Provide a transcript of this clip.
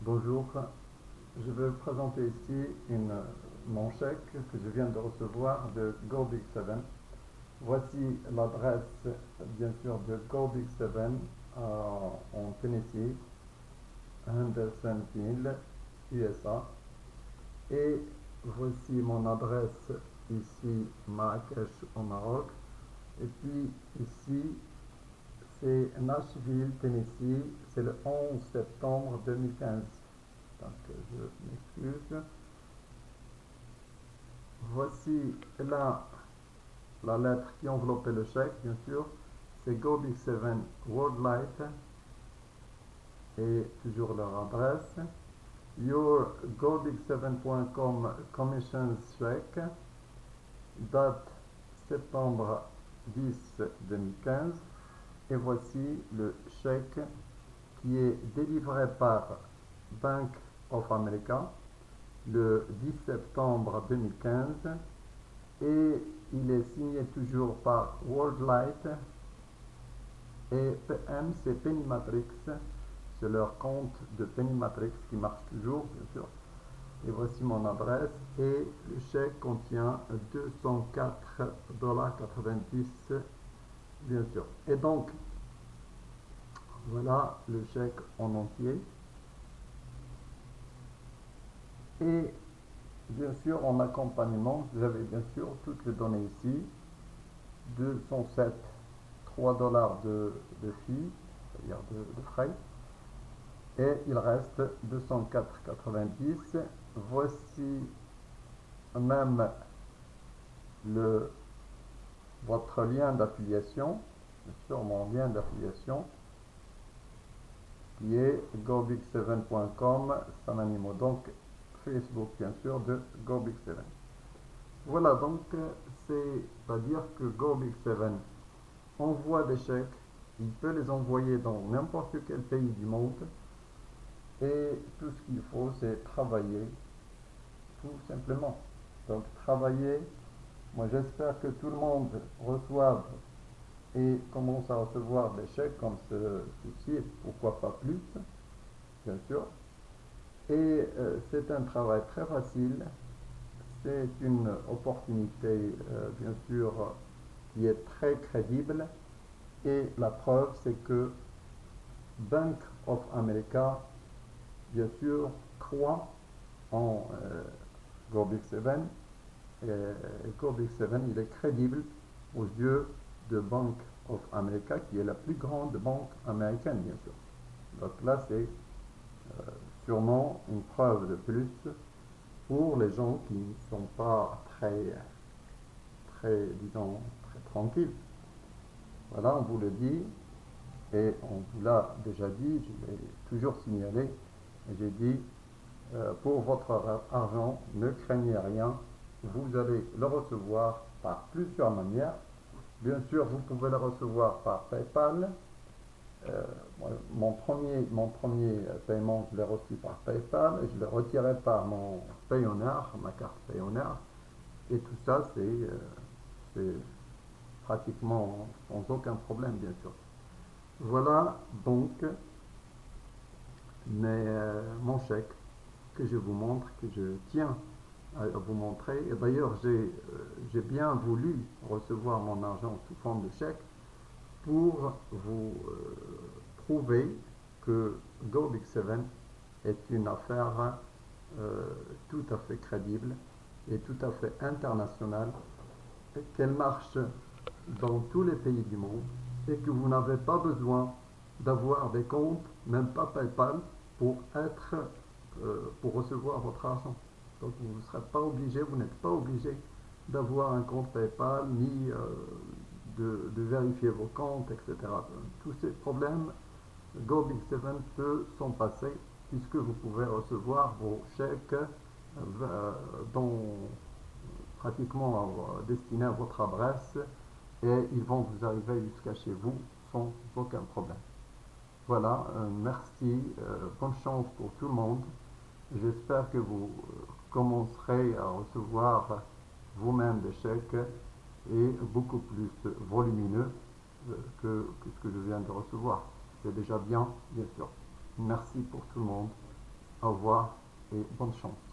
Bonjour, je vais vous présenter ici mon chèque que je viens de recevoir de GoBig7. Voici l'adresse bien sûr de GoBig7 en Tennessee, Hendersonville, USA. Et voici mon adresse ici, Marrakech au Maroc. Et puis ici, c'est Nashville, Tennessee, c'est le 11 septembre 2015. Donc je m'excuse. Voici là la lettre qui enveloppait le chèque, bien sûr. C'est GoBig7 Worldlight et toujours leur adresse. Your GoBig7.com Commissions Check, date septembre 10 2015. Et voici le chèque qui est délivré par Bank of America le 10 septembre 2015 et il est signé toujours par Worldlight et PM c'est Pennymatrix, c'est leur compte de Pennymatrix qui marche toujours bien sûr. Et voici mon adresse et le chèque contient 204,90 $ bien sûr. Et donc voilà le chèque en entier. Et bien sûr, en accompagnement, vous avez bien sûr toutes les données ici. 207, 3 $ de fee, c'est-à-dire de frais. Et il reste 204,90 $. Voici même votre lien d'affiliation, bien sûr mon lien d'affiliation, qui est gobig7.com, Sananimo. Donc, Facebook bien sûr de GoBig7. Voilà donc c'est-à-dire que GoBig7 envoie des chèques, il peut les envoyer dans n'importe quel pays du monde et tout ce qu'il faut c'est travailler tout simplement. Donc travailler, moi j'espère que tout le monde reçoive et commence à recevoir des chèques comme ceci, pourquoi pas plus, bien sûr. Et c'est un travail très facile, c'est une opportunité bien sûr qui est très crédible et la preuve c'est que Bank of America bien sûr croit en GoBig7 et GoBig7 il est crédible aux yeux de Bank of America qui est la plus grande banque américaine bien sûr. Donc là c'est sûrement une preuve de plus pour les gens qui ne sont pas disons, très tranquilles. Voilà, on vous le dit, et on vous l'a déjà dit, je l'ai toujours signalé, et j'ai dit, pour votre argent, ne craignez rien, vous allez le recevoir par plusieurs manières. Bien sûr, vous pouvez le recevoir par PayPal. Mon premier paiement, je l'ai reçu par PayPal et je l'ai retiré par mon Payoneer, ma carte Payoneer. Et tout ça, c'est pratiquement sans aucun problème, bien sûr. Voilà donc mon chèque que je vous montre, que je tiens à vous montrer. Et d'ailleurs, j'ai bien voulu recevoir mon argent sous forme de chèque pour vous prouver que GoBig7 est une affaire tout à fait crédible et tout à fait internationale, qu'elle marche dans tous les pays du monde et que vous n'avez pas besoin d'avoir des comptes, même pas PayPal, pour recevoir votre argent. Donc vous ne serez pas obligé, vous n'êtes pas obligé d'avoir un compte PayPal ni de vérifier vos comptes, etc. Tous ces problèmes, GoBig7 peut s'en passer puisque vous pouvez recevoir vos chèques pratiquement destinés à votre adresse et ils vont vous arriver jusqu'à chez vous sans aucun problème. Voilà, merci, bonne chance pour tout le monde. J'espère que vous commencerez à recevoir vous-même des chèques et beaucoup plus volumineux que ce que je viens de recevoir. C'est déjà bien, bien sûr. Merci pour tout le monde. Au revoir et bonne chance.